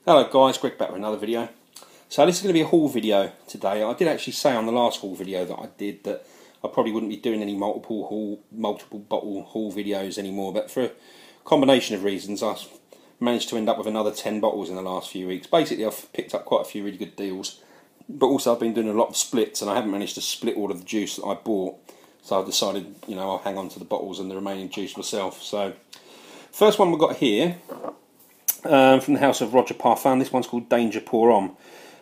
Hello guys, Greg back with another video. So this is going to be a haul video today. I did actually say on the last haul video that I did that I probably wouldn't be doing any multiple bottle haul videos anymore, but for a combination of reasons I managed to end up with another 10 bottles in the last few weeks. Basically I've picked up quite a few really good deals, but also I've been doing a lot of splits and I haven't managed to split all of the juice that I bought, so I've decided, I'll hang on to the bottles and the remaining juice myself. So first one we've got here, from the house of Roger Parfum. This one's called Danger Pour Homme.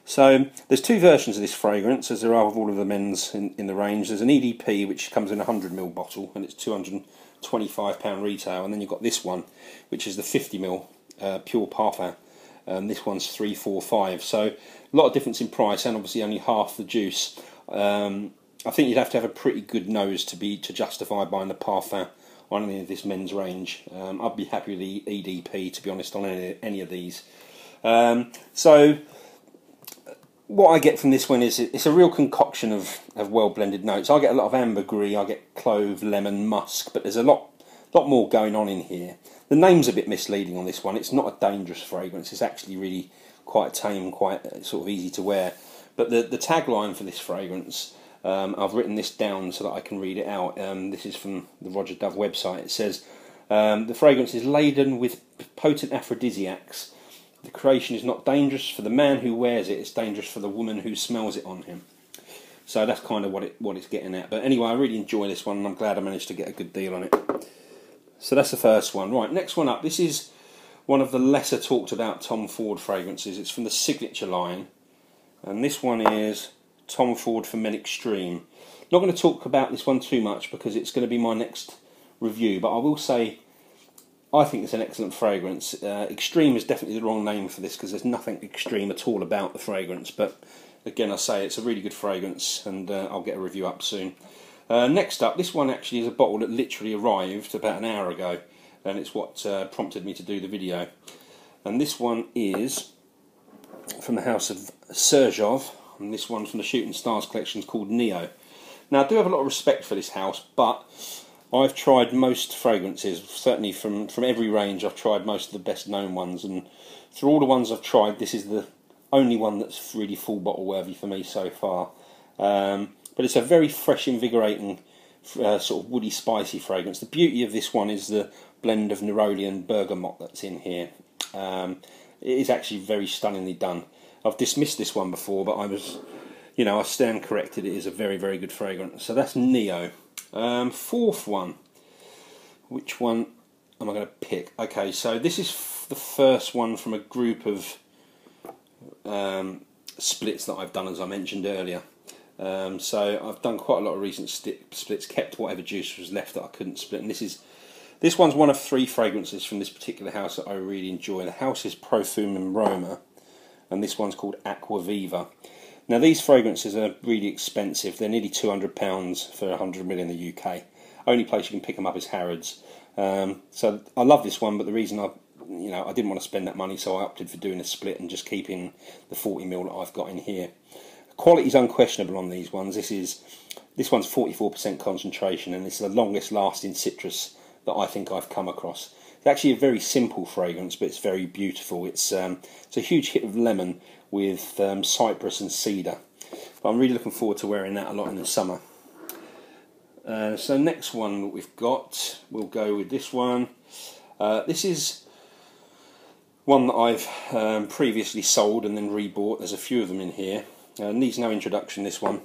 So there's two versions of this fragrance, as there are of all of the men's in the range. There's an EDP which comes in a 100ml bottle and it's £225 retail, and then you've got this one which is the 50ml Pure Parfum. This one's £345, so a lot of difference in price and obviously only half the juice. I think you'd have to have a pretty good nose to justify buying the Parfum on any of this men's range. I'd be happy with the EDP, to be honest, on any of these. So what I get from this one is it's a real concoction of well blended notes. I get a lot of ambergris, I get clove, lemon, musk, but there's a lot more going on in here. The name's a bit misleading on this one. It's not a dangerous fragrance. It's actually really quite tame, quite sort of easy to wear. But the tagline for this fragrance, I've written this down so that I can read it out. This is from the Roger Dove website. It says, the fragrance is laden with potent aphrodisiacs. The creation is not dangerous for the man who wears it, it's dangerous for the woman who smells it on him. So that's kind of what it's getting at. But anyway, I really enjoy this one and I'm glad I managed to get a good deal on it. So that's the first one. Right, next one up. This is one of the lesser talked about Tom Ford fragrances. It's from the Signature line. And this one is Tom Ford for Men Extreme. Not going to talk about this one too much because it's going to be my next review, but I will say I think it's an excellent fragrance. Extreme is definitely the wrong name for this because there's nothing extreme at all about the fragrance, but again I say it's a really good fragrance and I'll get a review up soon. Next up, this one actually is a bottle that literally arrived about an hour ago, and it's what prompted me to do the video. And this one is from the house of Sergov, and this one from the Shooting Stars collection is called Neo. Now I do have a lot of respect for this house, but I've tried most fragrances, certainly from every range. I've tried most of the best known ones, and through all the ones I've tried, this is the only one that's really full bottle worthy for me so far. But it's a very fresh, invigorating, sort of woody, spicy fragrance. The beauty of this one is the blend of neroli and bergamot that's in here. It is actually very stunningly done. I've dismissed this one before, but I stand corrected. It is a very, very good fragrance. So that's Neo. Fourth one. Which one am I going to pick? Okay, so this is the first one from a group of splits that I've done, as I mentioned earlier. So I've done quite a lot of recent splits, kept whatever juice was left that I couldn't split, and this one's one of three fragrances from this particular house that I really enjoy. The house is Profum and Roma, and this one's called Aqua Viva. Now these fragrances are really expensive. They're nearly £200 for 100ml in the UK. Only place you can pick them up is Harrods. So I love this one, but the reason I didn't want to spend that money, so I opted for doing a split and just keeping the 40ml that I've got in here. Quality is unquestionable on these ones. This one's 44% concentration, and it's the longest lasting citrus that I think I've come across. It's actually a very simple fragrance, but it's very beautiful. It's a huge hit of lemon with cypress and cedar. But I'm really looking forward to wearing that a lot in the summer. So next one that we've got, we'll go with this one. This is one that I've previously sold and then rebought. There's a few of them in here. Needs no introduction, this one.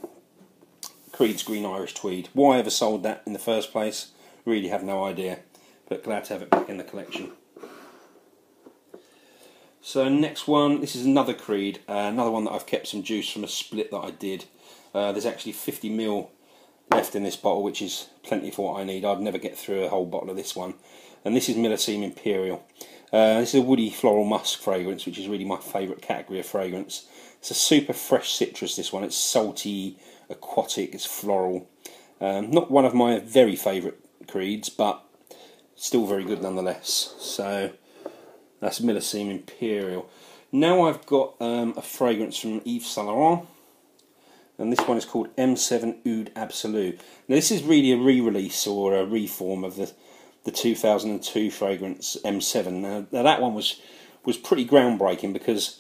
Creed's Green Irish Tweed. Why I ever sold that in the first place, really have no idea, but glad to have it back in the collection. So next one, this is another Creed, another one that I've kept some juice from a split that I did. There's actually 50ml left in this bottle, which is plenty for what I need. I'd never get through a whole bottle of this one. And this is Millesime Imperial. This is a woody floral musk fragrance, which is really my favourite category of fragrance. It's a super fresh citrus, this one. It's salty, aquatic, it's floral. Not one of my very favourite Creeds, but still very good nonetheless. So that's Millesime Imperial. Now I've got a fragrance from Yves Saint Laurent, and this one is called M7 Oud Absolu. Now this is really a re-release or a reform of the 2002 fragrance M7. Now that one was was pretty groundbreaking because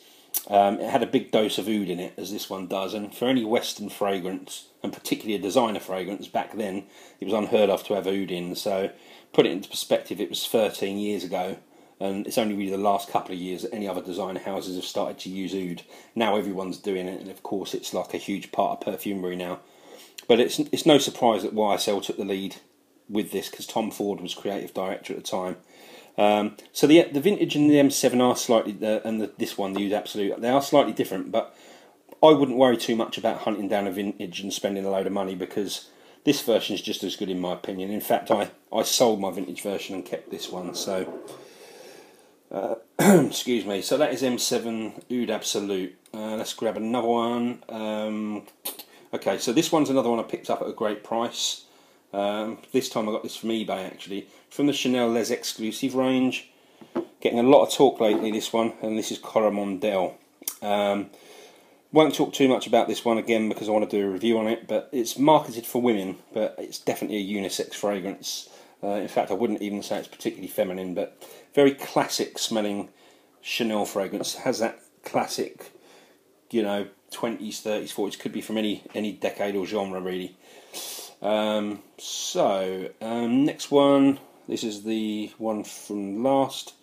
it had a big dose of oud in it, as this one does, and for any Western fragrance, and particularly a designer fragrance, back then it was unheard of to have oud in. So put it into perspective, it was 13 years ago, and it's only really the last couple of years that any other designer houses have started to use oud. Now everyone's doing it, and of course it's like a huge part of perfumery now. But it's no surprise that YSL took the lead with this, because Tom Ford was creative director at the time. So the vintage and the M7 are slightly, this one, the Oud Absolute, they are slightly different, but I wouldn't worry too much about hunting down a vintage and spending a load of money, because this version is just as good in my opinion. In fact, I sold my vintage version and kept this one. So excuse me. So that is M7 Oud Absolute. Let's grab another one. Okay, so this one's another one I picked up at a great price. This time I got this from eBay, actually, from the Chanel Les Exclusive range. Getting a lot of talk lately, this one, and this is Coromandel. Won't talk too much about this one again because I want to do a review on it, but it's marketed for women, but it's definitely a unisex fragrance. In fact, I wouldn't even say it's particularly feminine, but very classic smelling Chanel fragrance. It has that classic, you know, 20s, 30s, 40s, could be from any decade or genre really. Next one, this is the one from last.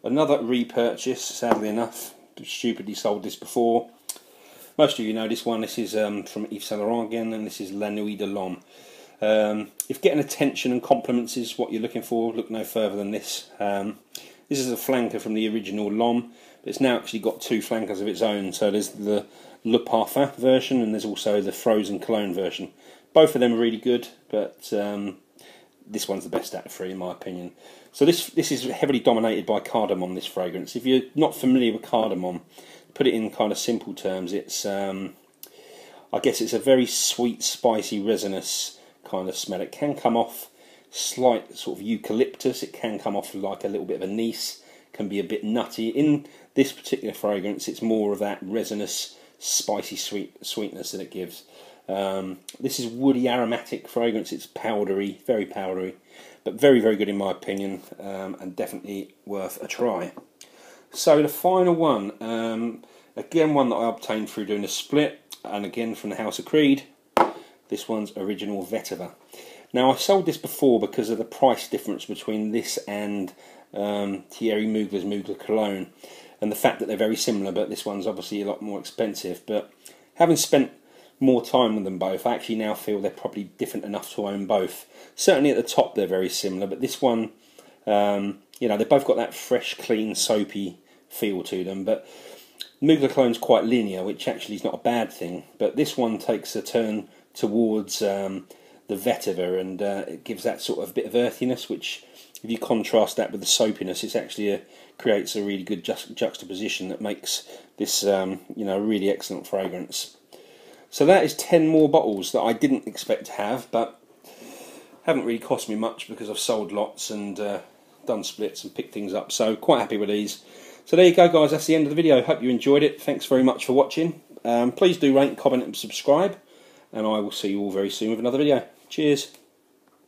Another repurchase, sadly enough. Stupidly sold this before. Most of you know this one. This is from Yves Saint Laurent again, and this is La Nuit de l'Homme. If getting attention and compliments is what you're looking for, look no further than this. This is a flanker from the original L'Homme, but it's now actually got two flankers of its own. So there's the Le Parfum version, and there's also the Frozen Cologne version. Both of them are really good, but this one's the best out of three in my opinion. So this is heavily dominated by cardamom, this fragrance. If you're not familiar with cardamom, put it in kind of simple terms, it's I guess it's a very sweet, spicy, resinous kind of smell. It can come off slight sort of eucalyptus, it can come off like a little bit of anise, can be a bit nutty. In this particular fragrance, it's more of that resinous, spicy sweetness that it gives. This is woody aromatic fragrance. It's powdery, very powdery, but very, very good in my opinion, and definitely worth a try. So the final one, again one that I obtained through doing a split, and again from the House of Creed. This one's Original Vetiver. Now I sold this before because of the price difference between this and Thierry Mugler's Mugler Cologne, and the fact that they're very similar, but this one's obviously a lot more expensive. But having spent more time with them both, I actually now feel they're probably different enough to own both. Certainly at the top they're very similar, but this one, you know, they've both got that fresh, clean, soapy feel to them. But Mugler Cologne's quite linear, which actually is not a bad thing, but this one takes a turn towards the vetiver, and it gives that sort of bit of earthiness, which if you contrast that with the soapiness, it's actually creates a really good juxtaposition that makes this you know, a really excellent fragrance. So that is 10 more bottles that I didn't expect to have, but haven't really cost me much because I've sold lots and done splits and picked things up, so quite happy with these. So there you go guys, that's the end of the video. Hope you enjoyed it. Thanks very much for watching. Please do rate, comment and subscribe, and I will see you all very soon with another video. Cheers.